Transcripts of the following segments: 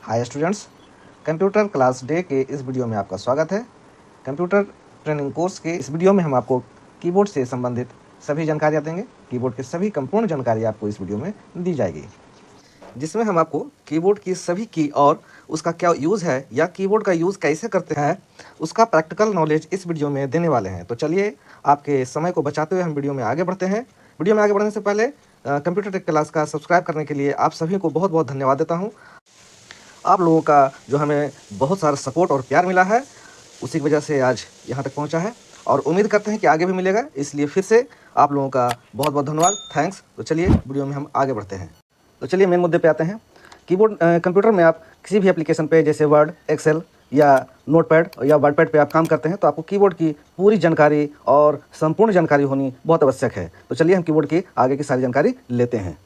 Hi students, computer class day के इस video में आपका स्वागत है। कंप्यूटर ट्रेनिंग कोर्स के इस वीडियो में हम आपको कीबोर्ड से संबंधित सभी जानकारियाँ देंगे। कीबोर्ड की सभी संपूर्ण जानकारी आपको इस वीडियो में दी जाएगी, जिसमें हम आपको कीबोर्ड की सभी की और उसका क्या यूज़ है या कीबोर्ड का यूज़ कैसे करते हैं उसका प्रैक्टिकल नॉलेज इस वीडियो में देने वाले हैं। तो चलिए, आपके समय को बचाते हुए हम वीडियो में आगे बढ़ते हैं। वीडियो में आगे बढ़ने से पहले कंप्यूटर टेक क्लास का सब्सक्राइब करने के लिए आप सभी को बहुत बहुत धन्यवाद देता हूँ। आप लोगों का जो हमें बहुत सारा सपोर्ट और प्यार मिला है, उसी की वजह से आज यहाँ तक पहुँचा है और उम्मीद करते हैं कि आगे भी मिलेगा। इसलिए फिर से आप लोगों का बहुत बहुत धन्यवाद, थैंक्स। तो चलिए वीडियो में हम आगे बढ़ते हैं। तो चलिए मेन मुद्दे पे आते हैं। कीबोर्ड कंप्यूटर में आप किसी भी एप्लीकेशन पे जैसे वर्ड, एक्सेल या नोटपैड या वर्डपैड पे आप काम करते हैं तो आपको कीबोर्ड की पूरी जानकारी और संपूर्ण जानकारी होनी बहुत आवश्यक है। तो चलिए हम कीबोर्ड की आगे की सारी जानकारी लेते हैं।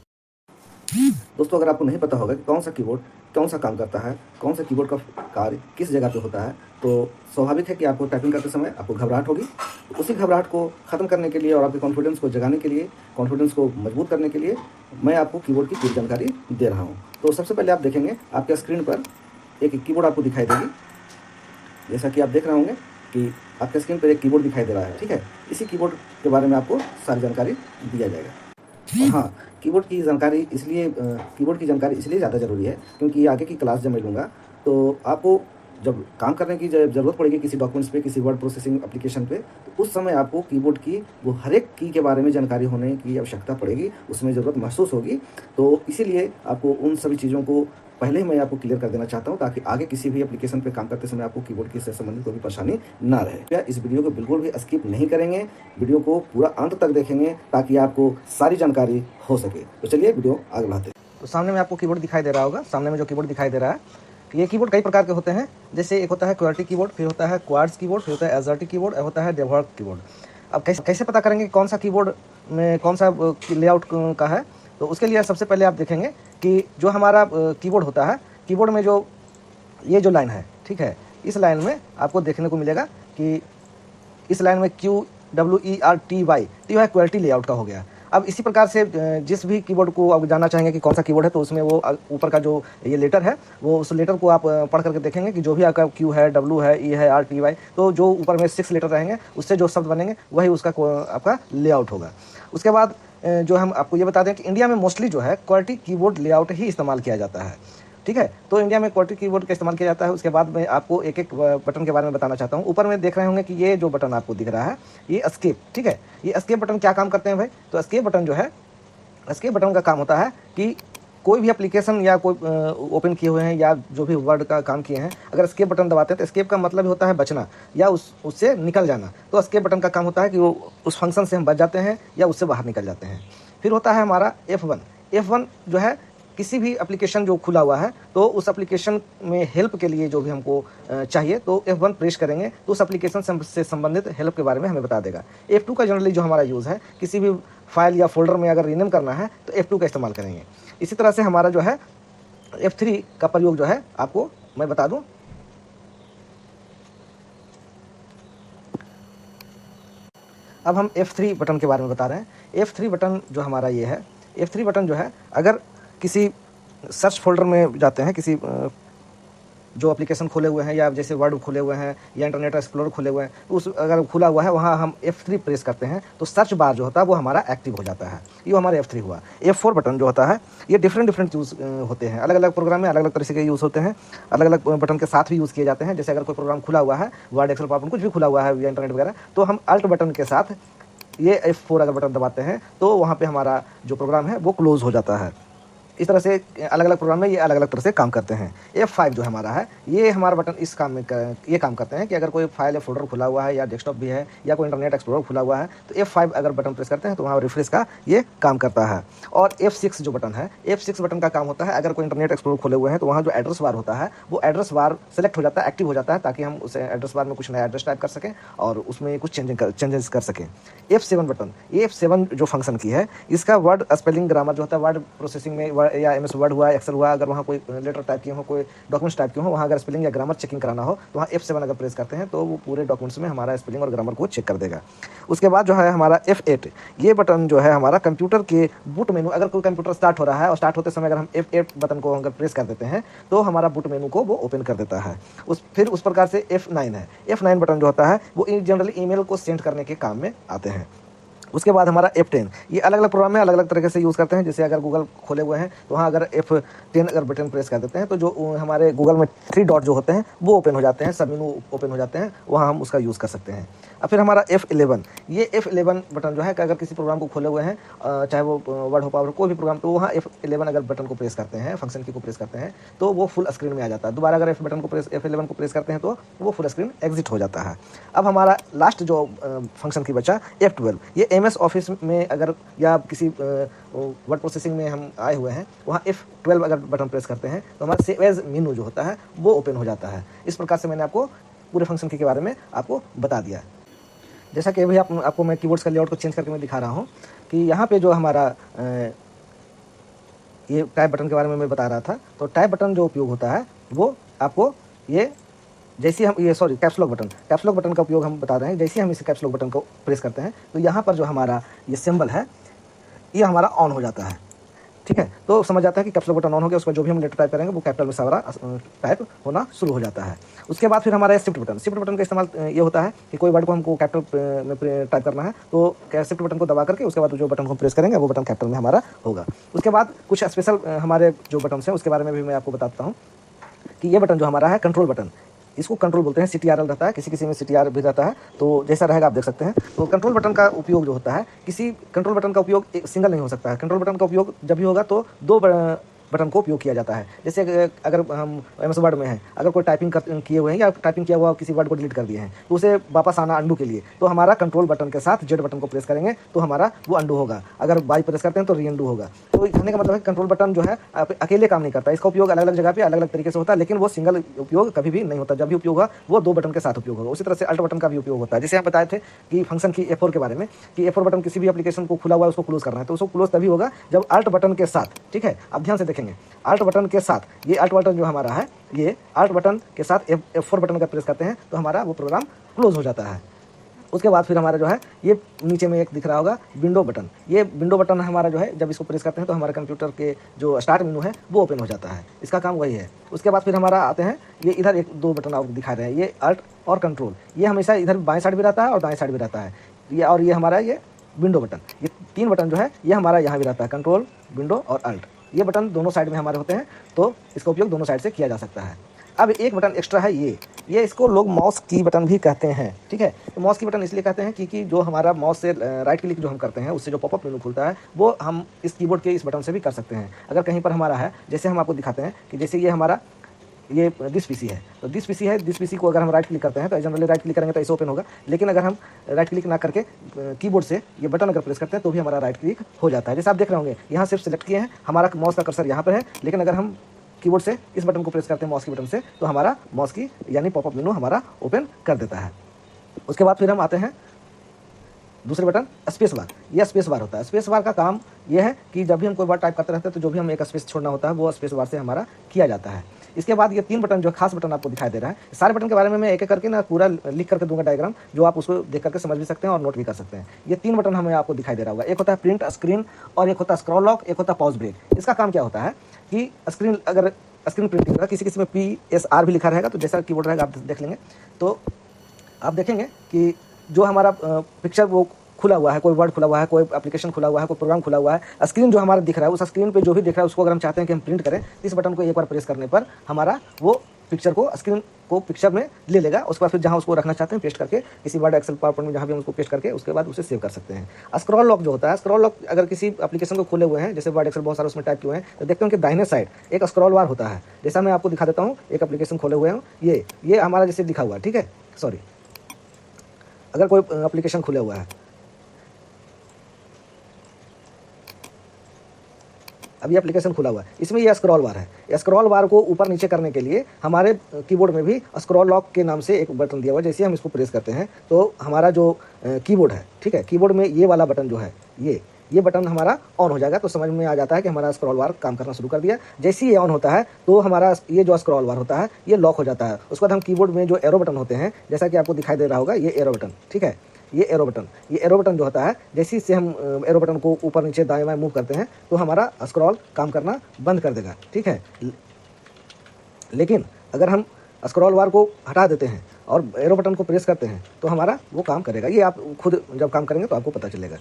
दोस्तों, अगर आपको नहीं पता होगा कि कौन सा कीबोर्ड कौन सा काम करता है, कौन सा कीबोर्ड का कार्य किस जगह पे होता है, तो स्वाभाविक है कि आपको टाइपिंग करते समय आपको घबराहट होगी। उसी घबराहट को ख़त्म करने के लिए और आपके कॉन्फिडेंस को जगाने के लिए, कॉन्फिडेंस को मजबूत करने के लिए मैं आपको कीबोर्ड की पूरी जानकारी दे रहा हूँ। तो सबसे पहले आप देखेंगे आपके स्क्रीन पर एक कीबोर्ड आपको दिखाई देगी। जैसा कि आप देख रहे होंगे कि आपके स्क्रीन पर एक कीबोर्ड दिखाई दे रहा है, ठीक है। इसी कीबोर्ड के बारे में आपको सारी जानकारी दिया जाएगा। और हाँ, कीबोर्ड की जानकारी इसलिए ज़्यादा ज़रूरी है क्योंकि आगे की क्लास जब मैं लूँगा तो आपको जब काम करने की ज़रूरत पड़ेगी किसी डॉक्यूमेंट्स पे, किसी वर्ड प्रोसेसिंग एप्लीकेशन पे, तो उस समय आपको कीबोर्ड की वो हर एक की के बारे में जानकारी होने की आवश्यकता पड़ेगी, उसमें ज़रूरत महसूस होगी। तो इसीलिए आपको उन सभी चीज़ों को पहले ही मैं आपको क्लियर कर देना चाहता हूं, ताकि आगे किसी भी एप्लीकेशन पे काम करते समय आपको कीबोर्ड की से संबंधित कोई भी परेशानी ना रहे। इस वीडियो को बिल्कुल भी स्किप नहीं करेंगे, वीडियो को पूरा अंत तक देखेंगे ताकि आपको सारी जानकारी हो सके। तो चलिए वीडियो आगे बढ़ाते हैं। तो सामने में आपको कीबोर्ड दिखाई दे रहा होगा। सामने में जो कीबोर्ड दिखाई दे रहा है, ये कीबोर्ड कई प्रकार के होते हैं। जैसे एक होता है क्वालिटी कीबोर्ड, फिर होता है क्वाड्स कीबोर्ड, फिर होता है एजर्टी कीबोर्ड, और होता है डेवलप कीबोर्ड। अब कैसे पता करेंगे कौन सा कीबोर्ड में कौन सा लेआउट का है, तो उसके लिए सबसे पहले आप देखेंगे कि जो हमारा कीबोर्ड होता है, कीबोर्ड में जो ये जो लाइन है, ठीक है, इस लाइन में आपको देखने को मिलेगा कि इस लाइन में QWERTY, तो यह क्वालिटी लेआउट का हो गया। अब इसी प्रकार से जिस भी कीबोर्ड को आप जानना चाहेंगे कि कौन सा कीबोर्ड है, तो उसमें वो ऊपर का जो ये लेटर है, वो उस लेटर को आप पढ़ करके देखेंगे कि जो भी आपका Q है, W है, E है, RTY, तो जो ऊपर में 6 लेटर रहेंगे उससे जो शब्द बनेंगे वही उसका आपका लेआउट होगा। उसके बाद जो हम आपको ये बता दें कि इंडिया में मोस्टली जो है क्वालिटी कीबोर्ड लेआउट ही इस्तेमाल किया जाता है, ठीक है। तो इंडिया में क्वालिटी कीबोर्ड का इस्तेमाल किया जाता है। उसके बाद मैं आपको एक एक बटन के बारे में बताना चाहता हूँ। ऊपर में देख रहे होंगे कि ये जो बटन आपको दिख रहा है, ये एस्केप, ठीक है। ये एस्केप बटन क्या काम करते हैं भाई? तो एस्केप बटन जो है, एस्केप बटन का काम होता है कि कोई भी एप्लीकेशन या कोई ओपन किए हुए हैं या जो भी वर्ड का काम किए हैं, अगर एस्केप बटन दबाते हैं तो एस्केप का मतलब होता है बचना या उससे निकल जाना। तो एस्केप बटन का काम होता है कि वो उस फंक्शन से हम बच जाते हैं या उससे बाहर निकल जाते हैं। फिर होता है हमारा F1। F1 जो है, किसी भी एप्लीकेशन जो खुला हुआ है तो उस एप्लीकेशन में हेल्प के लिए जो भी हमको चाहिए तो F1 प्रेस करेंगे तो उस एप्लीकेशन से संबंधित हेल्प के बारे में हमें बता देगा। F2 का जनरली जो हमारा यूज़ है, किसी भी फाइल या फोल्डर में अगर रीनेम करना है तो F2 का इस्तेमाल करेंगे। इसी तरह से हमारा जो है F3 का प्रयोग जो है आपको मैं बता दूँ। अब हम F3 बटन के बारे में बता रहे हैं। F3 बटन जो हमारा ये है, F3 बटन जो है, अगर किसी सर्च फोल्डर में जाते हैं, किसी जो एप्लीकेशन खोले हुए हैं या जैसे वर्ड खोले हुए हैं या इंटरनेट एक्सप्लोरर खोले हुए हैं, तो उस अगर खुला हुआ है वहाँ हम F3 प्रेस करते हैं तो सर्च बार जो होता है वो हमारा एक्टिव हो जाता है। ये हमारा F3 हुआ। F4 बटन जो होता है, ये डिफरेंट यूज़ होते हैं। अलग अलग प्रोग्राम में अलग अलग तरह के यूज़ होते हैं, अलग अलग बटन के साथ भी यूज़ किए जाते हैं। जैसे अगर कोई प्रोग्राम खुला हुआ है, वर्ड, एक्सेल, पावरपॉइंट, कुछ भी खुला हुआ है या इंटरनेट वगैरह, तो हम अल्ट बटन के साथ ये F4 अगर बटन दबाते हैं तो वहाँ पे हमारा जो प्रोग्राम है वो क्लोज़ हो जाता है। इस तरह से अलग अलग प्रोग्राम में ये अलग अलग तरह से काम करते हैं। F5 जो हमारा है, ये हमारा बटन इस काम में ये काम करते हैं कि अगर कोई फाइल या फोल्डर खुला हुआ है या डेस्कटॉप भी है या कोई इंटरनेट एक्सप्लोरर खुला हुआ है तो F5 अगर बटन प्रेस करते हैं तो वहाँ रिफ्रेश का ये काम करता है। और F6 जो बटन है, F6 बटन का काम होता है, अगर कोई इंटरनेट एक्सप्लोरर खोले हुए हैं तो वहाँ जो एड्रेस बार होता है वो एड्रेस बार सेलेक्ट हो जाता है, एक्टिव हो जाता है, ताकि हम उस एड्रेस बार में कुछ नया एड्रेस टाइप कर सकें और उसमें कुछ चेंजेस कर सकें। F7 बटन, ये F7 जो फंक्शन की है, इसका वर्ड स्पेलिंग ग्रामर जो होता है, वर्ड प्रोसेसिंग में या MS वर्ड हुआ, एक्सेल हुआ, अगर वहाँ कोई लेटर टाइप किए हो, कोई डॉक्यूमेंट्स टाइप किए हो, वहाँ अगर स्पेलिंग या ग्रामर चेकिंग कराना हो तो वहाँ F7 अगर प्रेस करते हैं तो वो पूरे डॉक्यूमेंट्स में हमारा स्पेलिंग और ग्रामर को चेक कर देगा। उसके बाद जो है हमारा F8, ये बटन जो है हमारा कंप्यूटर के बूट मेनू, अगर कोई कंप्यूटर स्टार्ट हो रहा है और स्टार्ट होते समय अगर हम F8 बटन को अगर प्रेस कर देते हैं तो हमारा बूट मेनू को वो ओपन कर देता है। फिर उस प्रकार से F9 है। F9 बटन जो होता है वो जनरली ईमेल को सेंड करने के काम में आते हैं। उसके बाद हमारा F10, ये अलग अलग प्रोग्राम में अलग अलग तरीके से यूज़ करते हैं। जैसे अगर गूगल खोले हुए हैं तो वहाँ अगर F10 अगर बटन प्रेस कर देते हैं तो जो हमारे गूगल में 3 डॉट जो होते हैं वो ओपन हो जाते हैं, सब मेनू ओपन हो जाते हैं, वहाँ हम उसका यूज़ कर सकते हैं। अब फिर हमारा F11, ये F11 बटन जो है कि अगर किसी प्रोग्राम को खोले हुए हैं, चाहे वो वर्ड हो, पावर हो, कोई भी प्रोग्राम, तो वहाँ F11 अगर बटन को प्रेस करते हैं, फंक्शन की को प्रेस करते हैं तो वो फुल स्क्रीन में आ जाता है। दोबारा अगर F11 को प्रेस करते हैं तो वो फुल स्क्रीन एग्जिट हो जाता है। अब हमारा लास्ट जो फंक्शन की बचा F12, ये MS ऑफिस में अगर या किसी वर्ड प्रोसेसिंग में हम आए हुए हैं, वहाँ F12 अगर बटन प्रेस करते हैं तो हमारा सेव एज मेनू जो होता है वो ओपन हो जाता है। इस प्रकार से मैंने आपको पूरे फंक्शन के बारे में आपको बता दिया। जैसा कि अभी आपको मैं कीबोर्ड्स का लेआउट को चेंज करके मैं दिखा रहा हूँ कि यहाँ पे जो हमारा ये टाइप बटन के बारे में मैं बता रहा था, तो टाइप बटन जो उपयोग होता है वो आपको ये जैसे हम कैप्स लॉक बटन का उपयोग हम बता रहे हैं। जैसे हम इस कैप्स लॉक बटन को प्रेस करते हैं तो यहाँ पर जो हमारा ये सिंबल है ये हमारा ऑन हो जाता है। ठीक है, तो समझ जाता है कि कैप्स लॉक बटन ऑन हो गया, उसका जो भी हम लेटर टाइप करेंगे वो कैपिटल में सारा टाइप होना शुरू हो जाता है। उसके बाद फिर हमारा शिफ्ट बटन का इस्तेमाल ये होता है कि कोई वर्ड को हमको कैपिटल में टाइप करना है तो शिफ्ट बटन को दबा करके उसके बाद जो बटन को हम प्रेस करेंगे वो बटन कैपिटल में हमारा होगा। उसके बाद कुछ स्पेशल हमारे जो बटन हैं उसके बारे में भी मैं आपको बताता हूँ कि ये बटन जो हमारा है कंट्रोल बटन, इसको कंट्रोल बोलते हैं। CTRL रहता है, किसी में CTR भी रहता है, तो जैसा रहेगा आप देख सकते हैं। तो कंट्रोल बटन का उपयोग जो होता है, किसी कंट्रोल बटन का उपयोग सिंगल नहीं हो सकता है। कंट्रोल बटन का उपयोग जब भी होगा तो 2 बटन को उपयोग किया जाता है। जैसे अगर हम MS वर्ड में हैं, अगर कोई टाइपिंग किए हुए हैं या टाइपिंग किया हुआ किसी वर्ड को डिलीट कर दिए हैं तो उसे वापस आना अंडू के लिए तो हमारा कंट्रोल बटन के साथ Z बटन को प्रेस करेंगे तो हमारा वो अंडू होगा। अगर बाई प्रेस करते हैं तो री अंडू होगा। तो कहने का मतलब है कंट्रोल बटन जो है अकेले काम नहीं करता, इसका उपयोग अलग अलग जगह पे अलग अलग तरीके से होता है, लेकिन वो सिंगल उपयोग कभी भी नहीं होता। जब भी उपयोग होगा वो 2 बटन के साथ उपयोग होगा। उसी तरह से अल्ट बटन का भी उपयोग होता है। जैसे हम बताए थे कि फंक्शन की F4 के बारे में कि F4 बटन किसी भी एप्लीकेशन को खुला हुआ है उसको क्लोज करना है तो उसको क्लोज तभी होगा जब अल्ट बटन के साथ, ठीक है, आप ध्यान से देखेंगे, अल्ट बटन के साथ, ये अल्ट बटन जो हमारा है ये अल्ट बटन के साथ F4 बटन का प्रेस करते हैं तो हमारा वो प्रोग्राम क्लोज हो जाता है। उसके बाद फिर हमारा जो है ये नीचे में एक दिख रहा होगा विंडो बटन, ये विंडो बटन हमारा जो है जब इसको प्रेस करते हैं तो हमारे कंप्यूटर के जो स्टार्ट मेनू है वो ओपन हो जाता है। इसका काम वही है। उसके बाद फिर हमारा आते हैं ये इधर 1-2 बटन आप दिखा रहे हैं, ये अल्ट और कंट्रोल, ये हमेशा इधर बाएं साइड भी रहता है और दाएं साइड भी रहता है। ये और ये हमारा ये विंडो बटन, ये 3 बटन जो है ये हमारा यहाँ भी रहता है, कंट्रोल, विंडो और अल्ट। ये बटन दोनों साइड में हमारे होते हैं तो इसका उपयोग दोनों साइड से किया जा सकता है। अब एक बटन एक्स्ट्रा है ये इसको लोग माउस की बटन भी कहते हैं। ठीक है, तो माउस की बटन इसलिए कहते हैं क्योंकि जो हमारा माउस से राइट क्लिक जो हम करते हैं उससे जो पॉपअप मेनू खुलता है वो हम इस कीबोर्ड के इस बटन से भी कर सकते हैं। अगर कहीं पर हमारा है, जैसे हम आपको दिखाते हैं कि जैसे ये हमारा ये दिस पीसी है, तो दिस पीसी है, दिस पीसी को अगर हम राइट क्लिक करते हैं तो जनरली राइट क्लिक करेंगे तो ऐसे ओपन होगा, लेकिन अगर हम राइट क्लिक ना करके कीबोर्ड से ये बटन अगर प्रेस करते हैं तो भी हमारा राइट क्लिक हो जाता है। जैसे आप देख रहे होंगे यहाँ सिर्फ सिलेक्ट किए हैं, हमारा माउस का कर्सर यहाँ पर है, लेकिन अगर हम कीबोर्ड से इस बटन को प्रेस करते हैं माउस की बटन से तो हमारा माउस की यानी पॉपअप मेनू हमारा ओपन कर देता है। उसके बाद फिर हम आते हैं दूसरे बटन स्पेस बार। ये स्पेस बार होता है। स्पेस बार का काम यह है कि जब भी हम कोई वर्ड टाइप करते रहते हैं तो जो भी हम एक स्पेस छोड़ना होता है वो स्पेस बार से हमारा किया जाता है। इसके बाद ये 3 बटन जो खास बटन आपको दिखाई दे रहा है, सारे बटन के बारे में मैं एक एक करके ना पूरा लिख करके दूंगा डायग्राम, जो आप उसको देख करके समझ भी सकते हैं और नोट भी कर सकते हैं। ये 3 बटन हमें आपको दिखाई दे रहा होगा, एक होता है प्रिंट स्क्रीन और एक होता है स्क्रॉल लॉक, एक होता है पॉज ब्रेक। इसका काम क्या होता है कि स्क्रीन अगर स्क्रीन प्रिंटिंग होगा, किसी में PSR भी लिखा रहेगा, तो जैसा कीबोर्ड रहेगा आप देख लेंगे तो आप देखेंगे कि जो हमारा पिक्चर वो खुला हुआ है, कोई वर्ड खुला हुआ है, कोई एप्लीकेशन खुला हुआ है, कोई प्रोग्राम खुला हुआ है, स्क्रीन जो हमारा दिख रहा है उस स्क्रीन पे जो भी दिख रहा है उसको अगर हम चाहते हैं कि हम प्रिंट करें, इस बटन को एक बार प्रेस करने पर हमारा वो पिक्चर को स्क्रीन को पिक्चर में ले लेगा। उसके बाद फिर जहाँ उसको रखना चाहते हैं पेस्ट करके किसी वर्ड, एक्सेल, पावर पॉइंट में जहाँ भी हम उसको पेस्ट करके उसके बाद उसे सेव कर सकते हैं। स्क्रॉल लॉक जो होता है, स्क्रॉल लॉक अगर किसी एप्लीकेशन को खोले हुए हैं, जैसे वर्ड, एक्सेल बहुत सारे उसमें टाइप किए हुए हैं, तो देखते हैं कि दाहिने साइड एक स्क्रॉल बार होता है। जैसा मैं आपको दिखा देता हूँ, एक एप्लीकेशन खोले हुए हैं, ये हमारा जैसे लिखा हुआ है, ठीक है, सॉरी, अगर कोई एप्लीकेशन खुला हुआ है, अब ये एप्लीकेशन खुला हुआ है, इसमें ये स्क्रॉल बार है। स्क्रॉल बार को ऊपर नीचे करने के लिए हमारे कीबोर्ड में भी स्क्रॉल लॉक के नाम से एक बटन दिया हुआ है। जैसे हम इसको प्रेस करते हैं तो हमारा जो कीबोर्ड है, ठीक है, कीबोर्ड में ये वाला बटन जो है ये बटन हमारा ऑन हो जाएगा तो समझ में आ जाता है कि हमारा स्क्रॉल बार काम करना शुरू कर दिया। जैसे ही ये ऑन होता है तो हमारा ये जो स्क्रॉल बार होता है ये लॉक हो जाता है। उसके बाद हम कीबोर्ड में जो एरो बटन होते हैं, जैसा कि आपको दिखाई दे रहा होगा, ये एरो बटन, ठीक है, ये एरो बटन जो होता है, जैसे से हम एरो बटन को ऊपर नीचे दाएं बाएं मूव करते हैं तो हमारा स्क्रॉल काम करना बंद कर देगा, ठीक है। लेकिन अगर हम स्क्रॉल बार को हटा देते हैं और एरो बटन को प्रेस करते हैं तो हमारा वो काम करेगा। ये आप खुद जब काम करेंगे तो आपको पता चलेगा।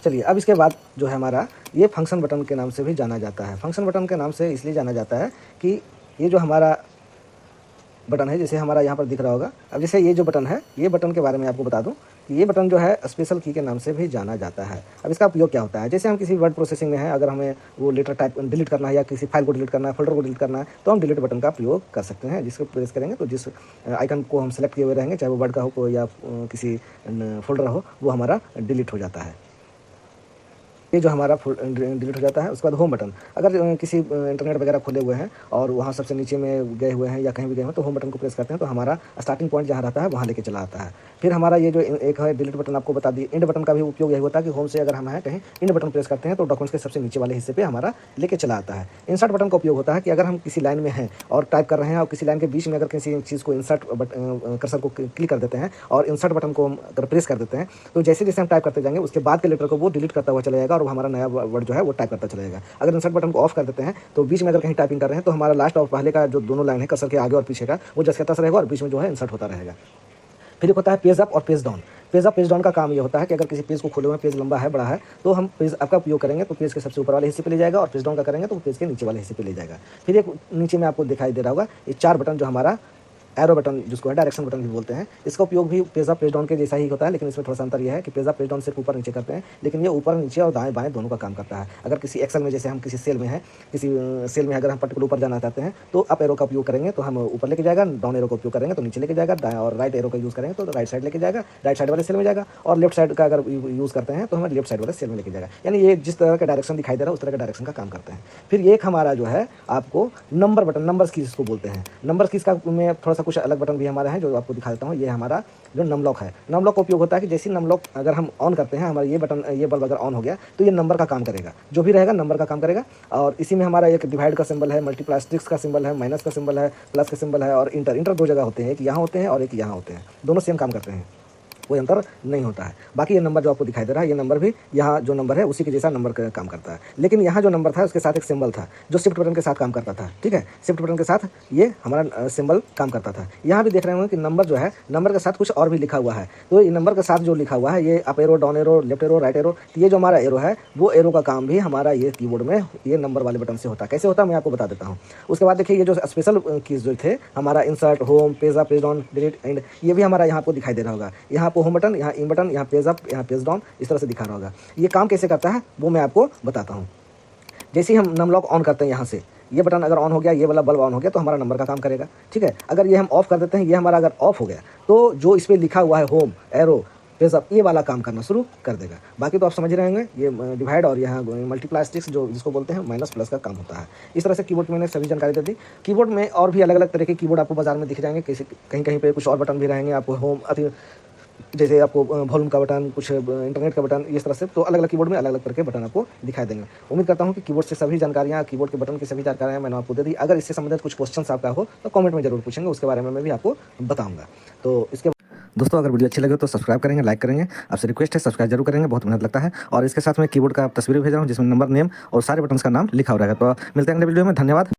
चलिए, अब इसके बाद जो है हमारा ये फंक्शन बटन के नाम से भी जाना जाता है। फंक्शन बटन के नाम से इसलिए जाना जाता है कि ये जो हमारा बटन है, जैसे हमारा यहाँ पर दिख रहा होगा, अब जैसे ये जो बटन है, ये बटन के बारे में आपको बता दूं कि ये बटन जो है स्पेशल की के नाम से भी जाना जाता है। अब इसका उपयोग क्या होता है, जैसे हम किसी वर्ड प्रोसेसिंग में हैं, अगर हमें वो लेटर टाइप डिलीट करना है या किसी फाइल को डिलीट करना है, फोल्डर को डिलीट करना है, तो हम डिलीट बटन का प्रयोग कर सकते हैं। जिसको प्रेस करेंगे तो जिस आइकन को हम सेलेक्ट किए हुए रहेंगे, चाहे वो वर्ड का हो या किसी फोल्डर हो, वो हमारा डिलीट हो जाता है। ये जो हमारा डिलीट हो जाता है। उसके बाद होम बटन, अगर किसी इंटरनेट वगैरह खुले हुए हैं और वहाँ सबसे नीचे में गए हुए हैं या कहीं भी गए हैं तो होम बटन को प्रेस करते हैं तो हमारा स्टार्टिंग पॉइंट जहाँ रहता है वहाँ लेके चला आता है। फिर हमारा ये जो एक है डिलीट बटन, आपको बता दिए। इंड बटन का भी उपयोग यही होता है कि होम से अगर हम हैं कहीं, इंड बटन प्रेस करते हैं तो डॉक्यूमेंट्स के सबसे नीचे वाले हिस्से पे हमारा लेके चला आता है। इंसर्ट बटन का उपयोग होता है कि अगर हम किसी लाइन में हैं और टाइप कर रहे हैं और किसी लाइन के बीच में अगर किसी चीज़ को इंसर्ट कर्सर को क्लिक कर देते हैं और इंसर्ट बटन को अगर प्रेस कर देते हैं तो जैसे जैसे हम टाइप करते जाएंगे उसके बाद के लेटर को वो डिलीट करता हुआ चला जाएगा और हमारा नया वर्ड जो है वो टाइप करता चला जाएगा। अगर इंसर्ट बटन को ऑफ कर देते हैं तो बीच में अगर कहीं टाइपिंग कर रहे हैं तो हमारा लास्ट और पहले का जो दोनों लाइन है कर्सर के आगे और पीछे का, वो जैसे तैसे रहेगा और बीच में जो है इंसर्ट होता रहेगा। फिर एक होता है पेज अप और page down. Page up page down का काम ये होता है कि अगर किसी पेज को खोले हुए पेज लंबा है, बड़ा है, तो हम पेज अप का उपयोग करेंगे तो पेज के सबसे ऊपर वाले हिस्से पे ले जाएगा और पेज डाउन का करेंगे तो पेज के नीचे वाले हिस्से पे ले जाएगा। फिर एक नीचे में आपको दिखाई दे रहा होगा ये 4 बटन जो हमारा एरो बटन, जिसको है डायरेक्शन बटन भी बोलते हैं, इसका उपयोग भी पेज अप पेज डाउन के जैसा ही होता है, लेकिन इसमें थोड़ा सा अंतर यह है कि पेज अप पेज डाउन सिर्फ ऊपर नीचे करते हैं, लेकिन ये ऊपर नीचे और दाएं बाएं दोनों का काम करता है। अगर किसी एक्सेल में, जैसे हम किसी सेल में हैं, किसी सेल में अगर हम पर्टिकुलर ऊपर जाना चाहते हैं तो अप एरो का उपयोग करेंगे तो हम ऊपर लेके जाएगा, डाउन एरो का उपयोग करेंगे तो नीचे लेके जाएगा, दाएं और राइट एरो का यूज़ करेंगे तो राइट साइड लेके जाएगा, राइट साइड वाले सेल में जाएगा, और लेफ्ट साइड का अगर यूज़ करते हैं तो हमें लेफ्ट साइड वाले सेल में लेके जाएगा। यानी ये जिस तरह का डायरेक्शन दिखाई दे रहा है उस तरह का डायरेक्शन का काम करते हैं। फिर एक हमारा जो है आपको नंबर बटन, नंबर्स की जिसको बोलते हैं, नंबर्स की इसका में थोड़ा सा कुछ अलग बटन भी हमारा है जो आपको दिखा देता हूँ। ये हमारा जो नम लॉक है, नम लॉक का उपयोग होता है कि जैसे नम लॉक अगर हम ऑन करते हैं, हमारा ये बटन, ये बल्ब अगर ऑन हो गया तो ये नंबर का काम करेगा, जो भी रहेगा नंबर का काम करेगा। और इसी में हमारा एक डिवाइड का सिंबल है, मल्टीप्लास्टिक्स का सिंबल है, माइनस का सिंबल है, प्लस का सिंबल है और इंटर 2 जगह होते हैं, एक यहाँ होते हैं और एक यहाँ होते हैं, दोनों सेम काम करते हैं, कोई अंतर नहीं होता है। बाकी ये नंबर जो आपको दिखाई दे रहा है, ये नंबर भी यहाँ जो नंबर है उसी के जैसा नंबर का काम करता है, लेकिन यहाँ जो नंबर था उसके साथ एक सिंबल था जो शिफ्ट बटन के साथ काम करता था, ठीक है। शिफ्ट बटन के साथ ये हमारा सिंबल काम करता था। यहाँ भी देख रहे होंगे कि नंबर जो है, नंबर के साथ कुछ और भी लिखा हुआ है, तो ये नंबर के साथ जो लिखा हुआ है, ये up arrow, down arrow, left arrow, right arrow, ये जो हमारा एरो है वो एरो का काम भी हमारा ये कीबोर्ड में ये नंबर वाले बटन से होता है। कैसे होता है मैं आपको बता देता हूँ। उसके बाद देखिए ये जो स्पेशल कीज जो थे हमारा, insert, home, page up, page down, delete, and, ये भी हमारा यहाँ आपको दिखाई दे रहा होगा। यहाँ आपको होम बटन, यहाँ इन बटन, यहाँ पेज अप, यहाँ पेज डाउन, इस तरह से दिखा रहा होगा। ये काम कैसे करता है वो मैं आपको बताता हूँ। जैसे ही हम नम लॉक ऑन करते हैं, यहाँ से ये बटन अगर ऑन हो गया, ये वाला बल्ब ऑन हो गया तो हमारा नंबर का काम करेगा, ठीक है। अगर ये हम ऑफ कर देते हैं, ये हमारा अगर ऑफ हो गया तो जो इस पर लिखा हुआ है होम, एरो, पेज अप, ये वाला काम करना शुरू कर देगा। बाकी तो आप समझ रहे होंगे, ये डिवाइड और यहाँ मल्टीप्लास्टिक्स जो जिसको बोलते हैं माइनस प्लस का काम होता है। इस तरह से कीबोर्ड में मैंने सभी जानकारी दे दी। कीबोर्ड में और भी अलग अलग तरह के कीबोर्ड आपको बाजार में दिख जाएंगे, कहीं कहीं पे कुछ और बटन भी रहेंगे आपको, होम, जैसे आपको वॉल्यूम का बटन, कुछ इंटरनेट का बटन, इस तरह से, तो अलग अलग कीबोर्ड में अलग अलग तरह के बटन आपको दिखाई देंगे। उम्मीद करता हूं कि कीबोर्ड से सभी जानकारियां, कीबोर्ड के बटन की सभी जानकारियां मैंने आपको दे दी। अगर इससे संबंधित कुछ क्वेश्चन आपका हो तो कमेंट में जरूर पूछेंगे, उसके बारे में मैं भी आपको बताऊंगा। तो इसके दोस्तों, अगर वीडियो अच्छी लगे तो सब्सक्राइब करेंगे, लाइक करेंगे, आपसे रिक्वेस्ट है सब्सक्राइब जरूर करेंगे, बहुत मेहनत लगता है। और इसके साथ मैं कीबोर्ड का तस्वीर भेज रहा हूँ जिसमें नंबर, नेम और सारे बटन्स का नाम लिखा हो रहेगा। तो मिलते हैं अगले वीडियो में, धन्यवाद।